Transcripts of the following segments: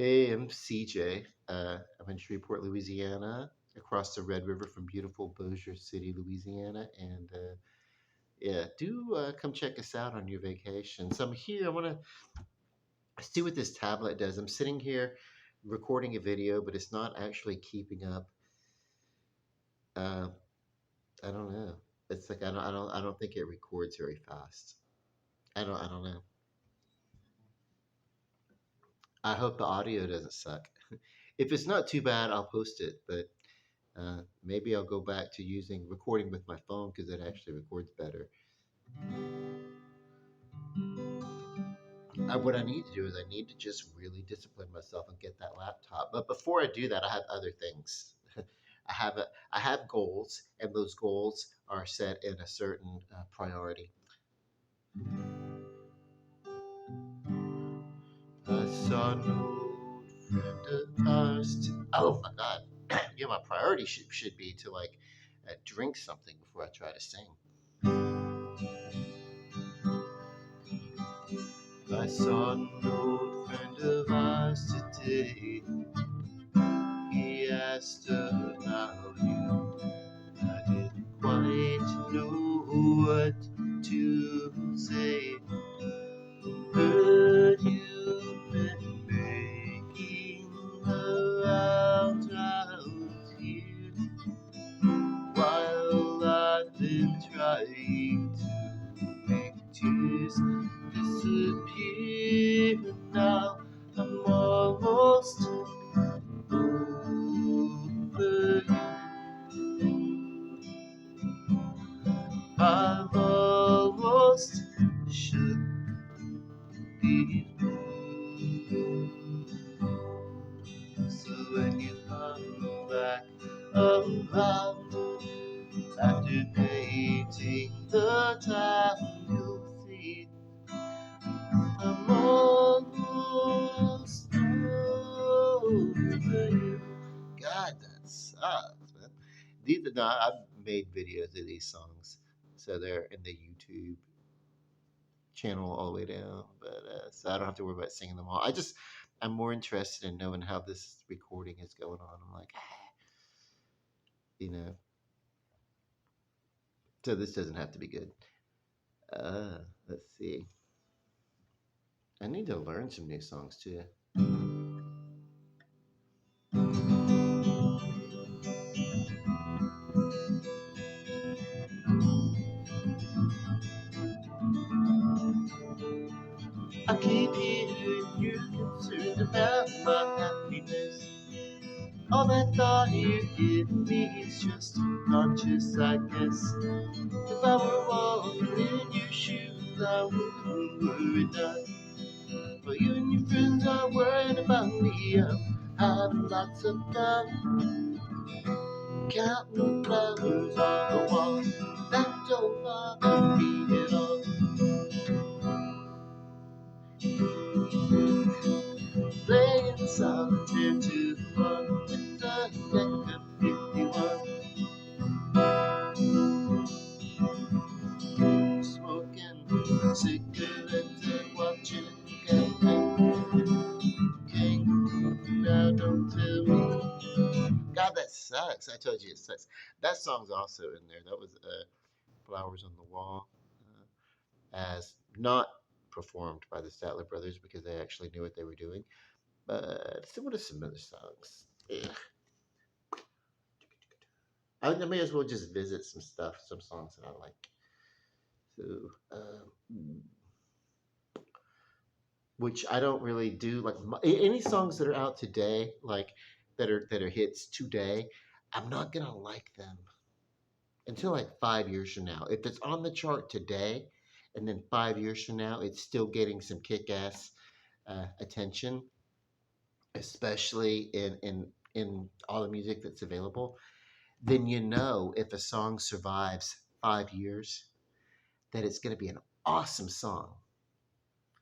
Hey, I'm CJ. I'm in Shreveport, Louisiana, across the Red River from beautiful Bossier City, Louisiana. And yeah, do come check us out on your vacation. So I'm here. I want to see what this tablet does. I'm sitting here recording a video, but it's not actually keeping up. Uh, I don't know. It's like I don't think it records very fast. I don't know. I hope the audio doesn't suck. If it's not too bad, I'll post it. But maybe I'll go back to using recording with my phone because it actually records better. What I need to do is I need to just really discipline myself and get that laptop. But before I do that, I have other things. I have goals, and those goals are set in a certain priority. I saw an old friend of ours. Oh my God! Yeah, my priority should be to like drink something before I try to sing. I saw an old friend of ours today. He asked about you. I didn't quite know what to say. Heard you've been making the rounds out here while I've been trying to make tears disappear. Now I'm almost over you. I've almost should be through. So when you come back around after dating the time, you'll see I'm almost over you. God, that sucks, man. No, I've made videos of these songs, so they're in the YouTube channel all the way down. But so I don't have to worry about singing them all. I'm more interested in knowing how this recording is going on. I'm like, you know, so this doesn't have to be good. Let's see. I need to learn some new songs too. I keep hearing you concerned about my happiness. All that thought you give me is just unconscious, I guess. If I were walking in your shoes, I wouldn't worry none. But you and your friends are worried about me. I'm having lots of fun, counting flowers on the wall. That don't bother me at all. Playing solitaire to fun with the deck of 51. Smoking cigarettes and watching King. Now don't tell me. God, that sucks. I told you it sucks. That song's also in there. That was Flowers on the Wall, as not performed by the Statler Brothers because they actually knew what they were doing. But so what are some other songs? Ugh. I may as well just visit some stuff, some songs that I like. So, which I don't really do. Like any songs that are out today, like that are hits today, I'm not gonna like them until like 5 years from now. If it's on the chart today, and then 5 years from now, it's still getting some kick-ass attention, especially in all the music that's available, then you know if a song survives 5 years, that it's going to be an awesome song.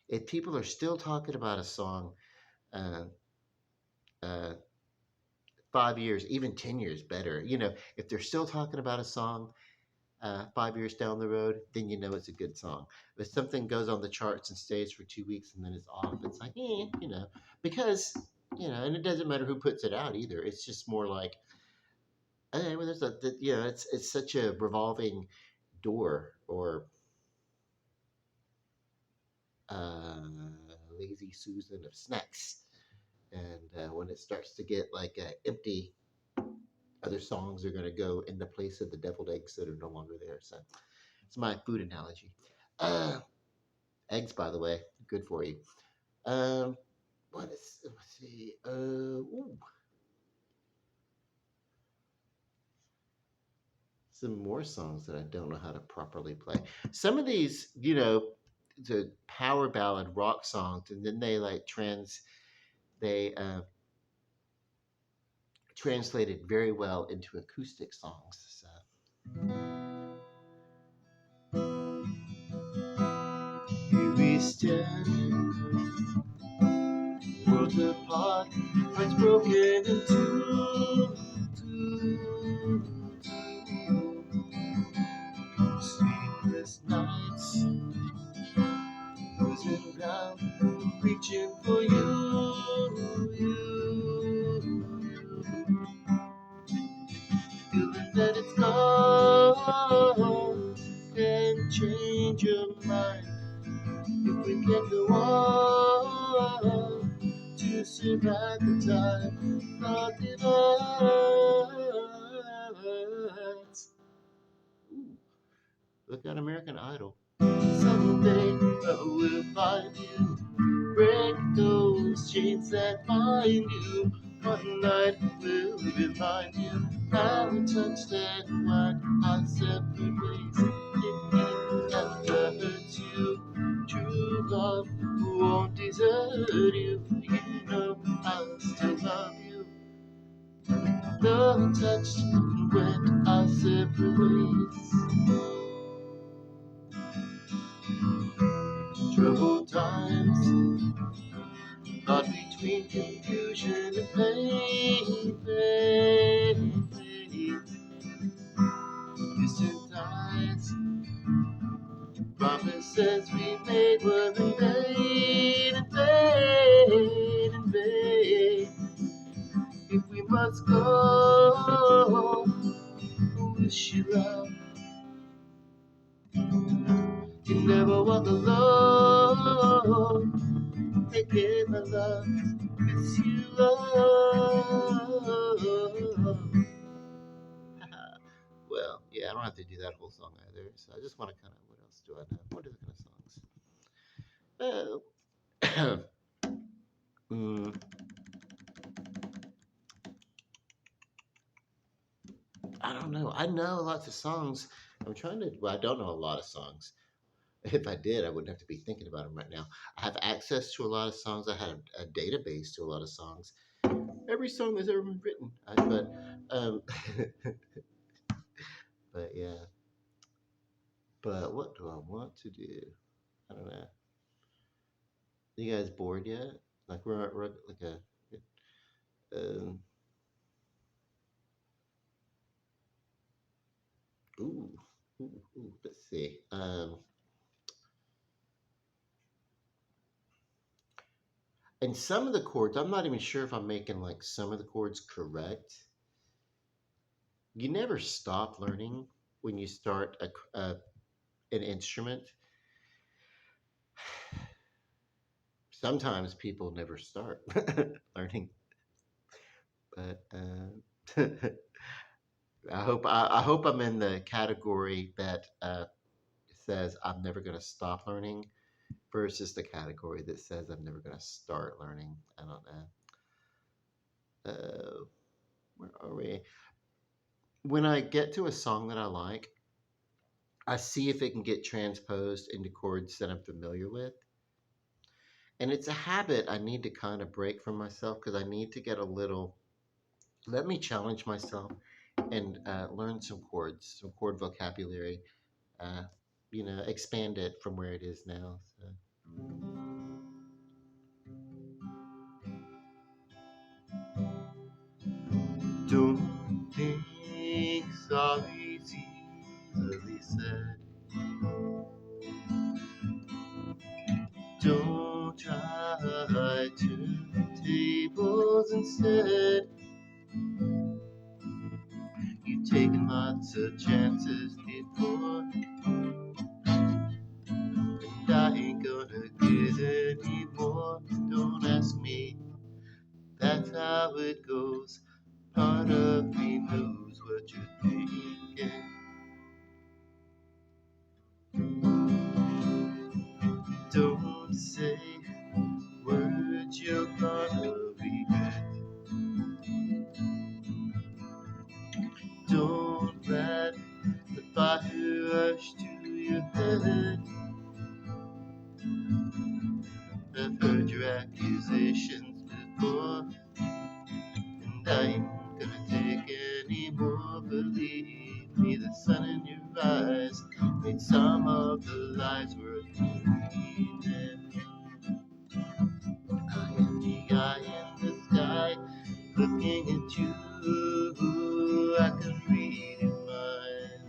If people are still talking about a song uh, uh, 5 years, even 10 years better, if they're still talking about a song 5 years down the road, then you know it's a good song. If something goes on the charts and stays for 2 weeks and then it's off, it's like, because and it doesn't matter who puts it out either. It's just more like, hey, well, it's such a revolving door, or uh, lazy Susan of snacks. And when it starts to get like empty, other songs are going to go in the place of the deviled eggs that are no longer there. So it's my food analogy. Uh, Eggs, by the way, good for you. Um, let's see. Some more songs that I don't know how to properly play. Some of these, the power ballad rock songs, and then they like they translated very well into acoustic songs. So here we stand, worlds apart, hearts broken in two. Sleepless nights, losing ground, reaching for you. Feeling that it's gone, can change your mind if we can go on to survive the time. Nothing else. Look at American Idol. Someday I will find you. Break those chains that bind you. One night will remind you how we touched and went our separate ways. If it ever hurts you, true love won't desert you. You know I'll still love you. Love touched and went our separate ways. Troubled times, caught between confusion and pain. Distant eyes, promises we made were in vain. If we must go, wish you love. You never walk alone. Take care, my love. Miss you, love. Well, yeah, I don't have to do that whole song either. So I just want to kind of, what else do I know? What other kind of songs? mm, I don't know. I know lots of songs. I'm trying to, well, I don't know a lot of songs. If I did, I wouldn't have to be thinking about them right now. I have access to a lot of songs. I have a database to a lot of songs. Every song that's ever been written. Um, but yeah. But what do I want to do? I don't know. You guys bored yet? Like we're like um, ooh, ooh. Let's see. And some of the chords, I'm not even sure if I'm making like some of the chords correct. You never stop learning when you start an instrument. Sometimes people never start learning, but I hope I'm in the category that says I'm never going to stop learning versus the category that says I'm never going to start learning. I don't know. Where are we? When I get to a song that I like, I see if it can get transposed into chords that I'm familiar with. And it's a habit I need to kind of break from myself because I need to get a little. Let me challenge myself and learn some chords, some chord vocabulary. Uh, expand it from where it is now. So. Don't think sorry's easily said. Don't try to table instead. You've taken lots of chances before, and I ain't gonna get any more. Don't ask me, that's how it goes. Part of me knows what you're thinking. Don't say words you're gonna regret. Don't let the fire rush to your head. I've heard your accusations before, and I ain't gonna take any more. Believe me, the sun in your eyes made some of the lies worth believing. I am the eye in the sky, looking at you. I can read your mind.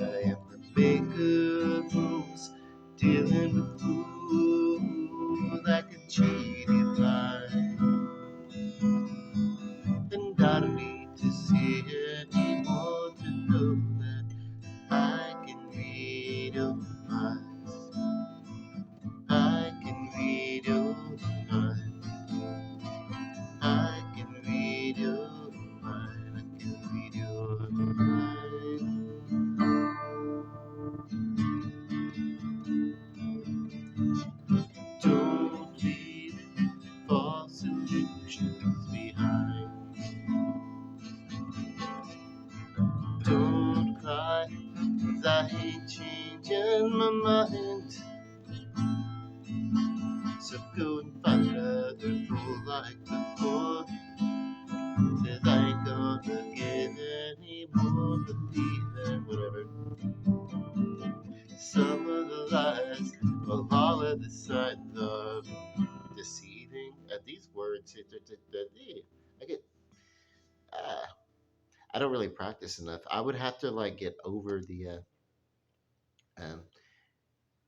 I am the maker of rules, dealing with fools. I can cheat your mind, and I don't need to see anymore to know that I can read your mind. I can read your mind. I can read your mind. I can read your mind. Don't leave false illusions behind. Don't cry, 'cause I ain't changing my mind. So go and find another fool like before. 'Cause I ain't gonna get any more believing whatever. Some of the lies, well, all of the signs of deceiving. These words, I get, uh, I don't really practice enough. I would have to like get over the um,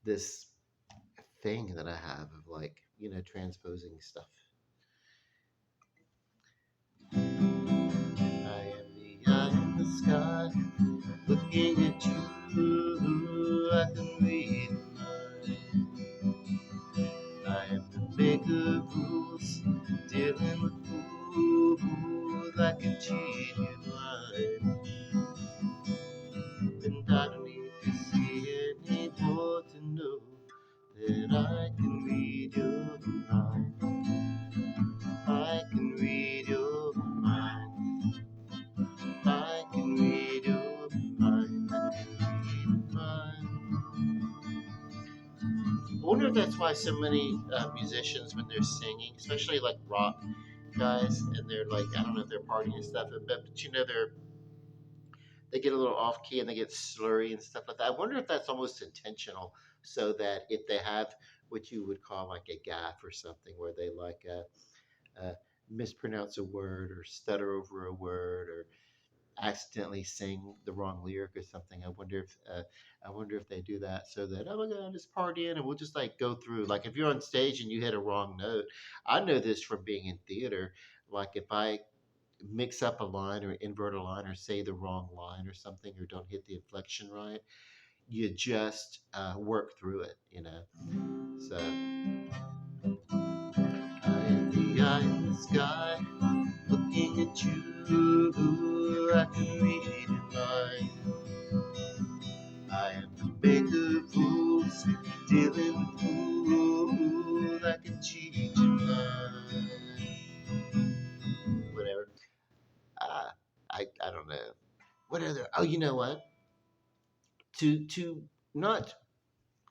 this thing that I have of like transposing stuff. I am the eye in the sky, looking at you. I can read mine. I am the maker of rules, dealing with fools. I can cheat you blind, and I don't need to see any more to know that I can read your mind. I can read your mind. I can read your mind. I can read mine. I wonder if that's why so many musicians, when they're singing, especially like rock guys, and they're like, I don't know if they're partying and stuff, but they get a little off key and they get slurry and stuff like that. I wonder if that's almost intentional, so that if they have what you would call like a gaffe or something, where they like mispronounce a word or stutter over a word or accidentally sing the wrong lyric or something. I wonder if they do that so that, oh my god, it's partying, and we'll just like go through. Like if you're on stage and you hit a wrong note, I know this from being in theater. Like if I mix up a line or invert a line or say the wrong line or something or don't hit the inflection right, you just work through it. So I am the eye in the sky, looking at you. I can read your mind. I am the maker of rules, dealing with fools. I can cheat your mind. Whatever. Uh, I don't know. What other? Oh, you know what? To not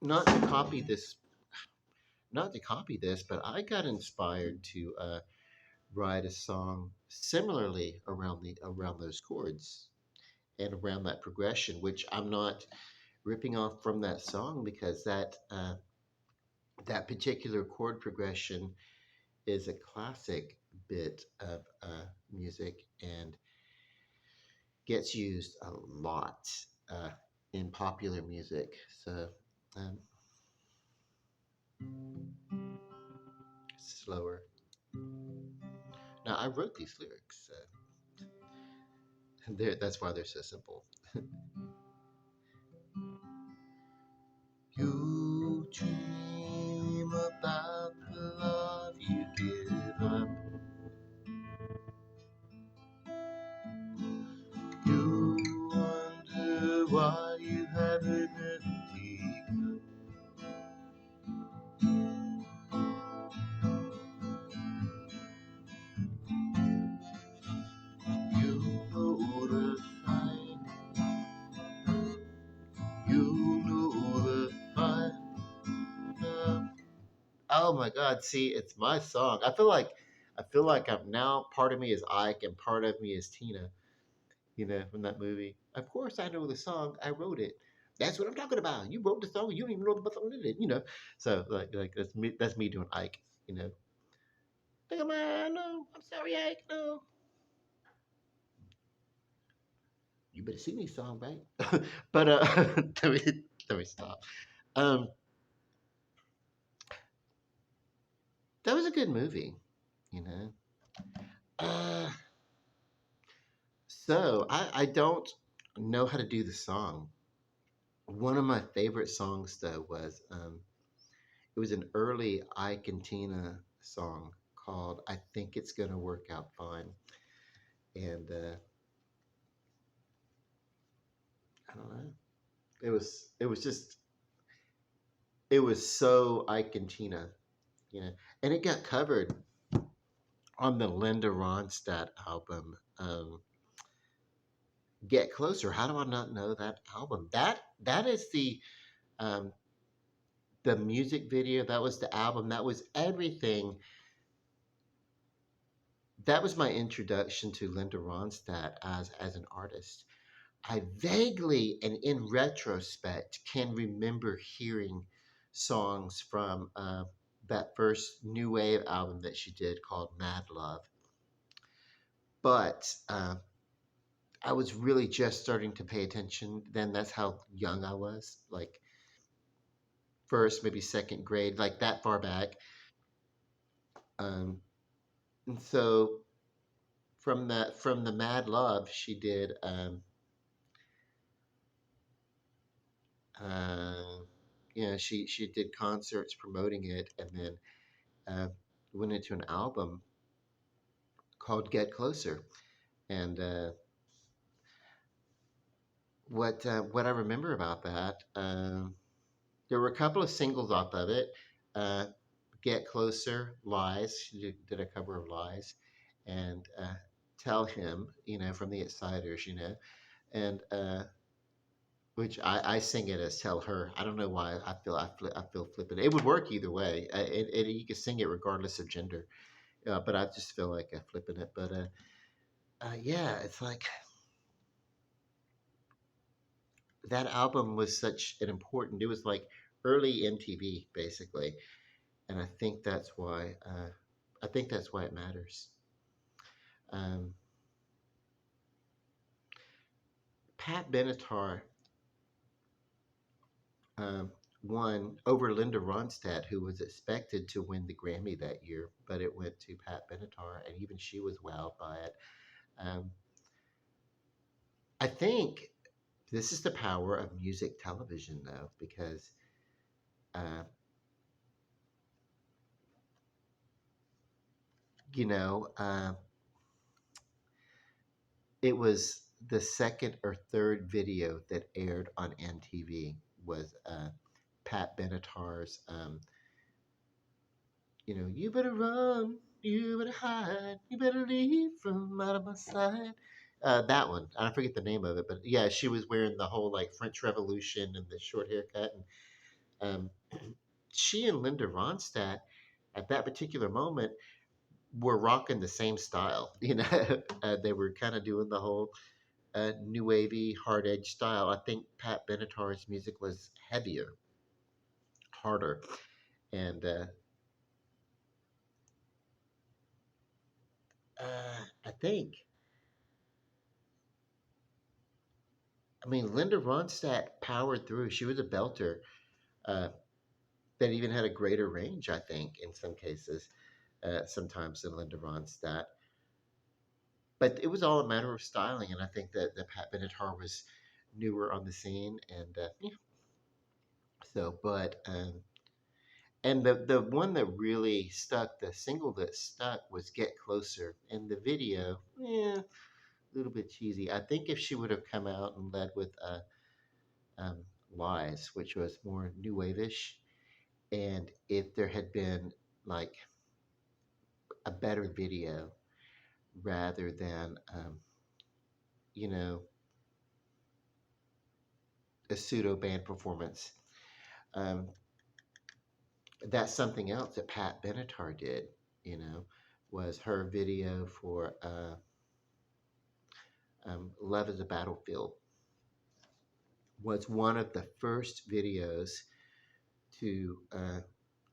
not to copy this, but I got inspired to write a song similarly around those chords and around that progression, which I'm not ripping off from that song, because that particular chord progression is a classic bit of music and gets used a lot uh, in popular music. So um, slower. Now I wrote these lyrics. That's why they're so simple. You dream about the love you give up. You wonder why you have an empty cup. You know the fight. You know the fight. Oh my God! See, it's my song. I feel like I'm now. Part of me is Ike, and part of me is Tina. From that movie. Of course, I know the song. I wrote it. That's what I'm talking about. You wrote the song. You don't even know the song did it. So like that's me. That's me doing Ike. Think of my no. I'm sorry, Ike. No. You better sing this song, right? But let me stop. Um, that was a good movie. You know. Uh, so I don't know how to do the song. One of my favorite songs though was it was an early Ike and Tina song called "I Think It's Gonna Work Out Fine," and I don't know. It was so Ike and Tina, and it got covered on the Linda Ronstadt album. Get Closer. How do I not know that album? That is um, the music video. That was the album. That was everything. That was my introduction to Linda Ronstadt as an artist. I vaguely and in retrospect can remember hearing songs from that first new wave album that she did called Mad Love. But I was really just starting to pay attention then. That's how young I was, like first, maybe second grade, like that far back. Um, and so from the Mad Love, she did uh, she did concerts promoting it, and then uh, went into an album called Get Closer. And what I remember about that, there were a couple of singles off of it. Uh, Get Closer, Lies. She did a cover of Lies, and Tell Him, from the Outsiders, and which I sing it as Tell Her. I don't know why I feel flippant. It would work either way. You could sing it regardless of gender. But I just feel like flipping it. But yeah, it's like that album was such an important. It was like early MTV basically, and I think that's why it matters. Um, Pat Benatar um, won over Linda Ronstadt, who was expected to win the Grammy that year, but it went to Pat Benatar, and even she was wowed by it. Um, I think this is the power of music television, though, because uh, you know. It was the second or third video that aired on MTV was Pat Benatar's, you better run, you better hide, you better leave from out of my sight. That one, I forget the name of it, but yeah, she was wearing the whole like French Revolution and the short haircut, and she and Linda Ronstadt at that particular moment were rocking the same style. They were kind of doing the whole new wavy, hard edge style. I think Pat Benatar's music was heavier, harder, and I think, I mean, Linda Ronstadt powered through. She was a belter uh, that even had a greater range, I think, in some cases, sometimes than Linda Ronstadt. but it was all a matter of styling, and I think that Pat Benatar was newer on the scene, and yeah. So, and the one that really stuck, the single that stuck was "Get Closer," and the video, yeah, a little bit cheesy. I think if she would have come out and led with um, "Lies," which was more new wave-ish, and if there had been like a better video rather than you know a pseudo band performance. Um, that's something else that Pat Benatar did, you know, was her video for Love is a Battlefield was one of the first videos to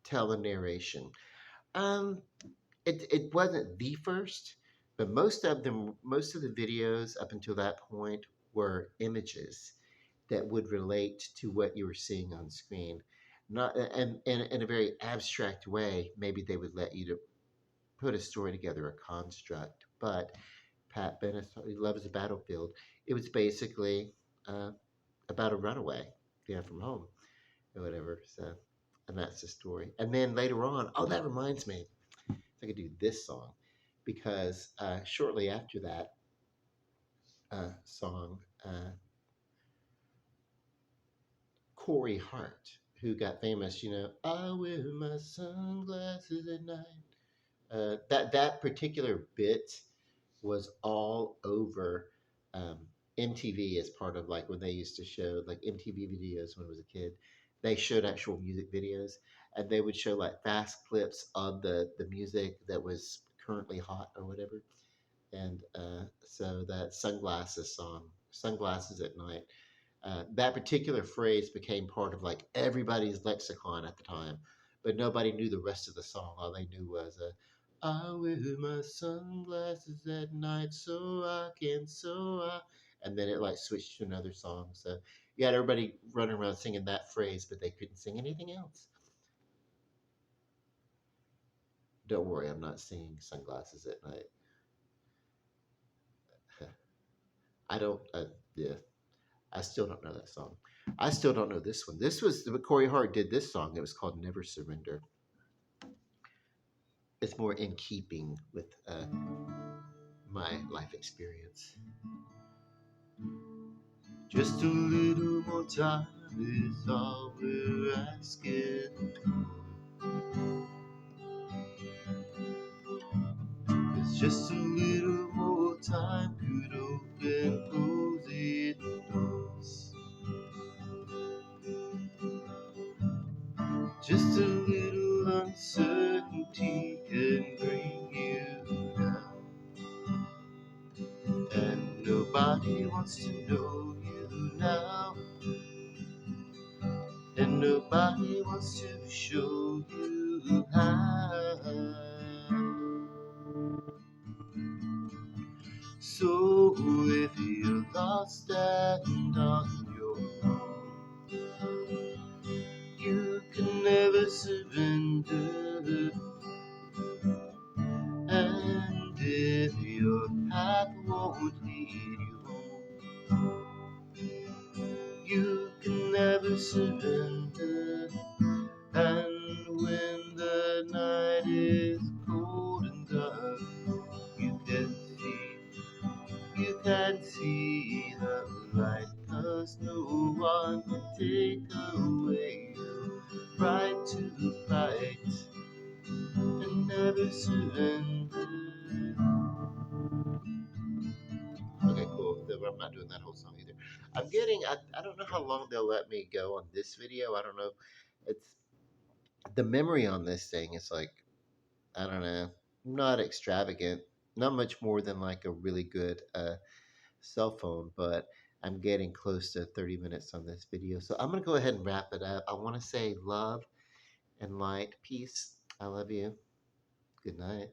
tell a narration. Um, it wasn't the first, but most of the videos up until that point were images that would relate to what you were seeing on screen. Not and in a very abstract way, maybe they would let you to put a story together, a construct. But Pat Bennett loves a battlefield. It was basically uh, about a runaway, from home or whatever. So, and that's the story. And then later on, oh, that reminds me, I could do this song because shortly after that song, Corey Hart, who got famous, I wear my sunglasses at night. That particular bit was all over um, MTV as part of like when they used to show like MTV videos when I was a kid. They showed actual music videos, and they would show like fast clips of the music that was currently hot or whatever. And so that sunglasses song, sunglasses at night, that particular phrase became part of like everybody's lexicon at the time, but nobody knew the rest of the song. All they knew was, "I wear my sunglasses at night so I can so I," and then it like switched to another song. So you had everybody running around singing that phrase, but they couldn't sing anything else. Don't worry, I'm not singing sunglasses at night. I don't. Yeah, I still don't know that song. I still don't know this one. This was Corey Hart did this song. It was called "Never Surrender." It's more in keeping with my life experience. Just a little more time is all we're asking. 'Cause just a little more time could open closing doors. Just a little uncertainty can bring you down. And nobody wants to know you now. And nobody wants to show you how. So if you're lost and on your own, you can never surrender. And if your path won't lead you home, you can never surrender. And when the night is cold and dark, you can see the light, 'cause no one can take away your right to fight and never surrender. Okay, cool. I'm not doing that whole song either. I don't know how long they'll let me go on this video. I don't know. It's the memory on this thing is like, I don't know, not extravagant, not much more than like a really good cell phone, but I'm getting close to 30 minutes on this video. So I'm going to go ahead and wrap it up. I want to say love and light, peace. I love you. Good night.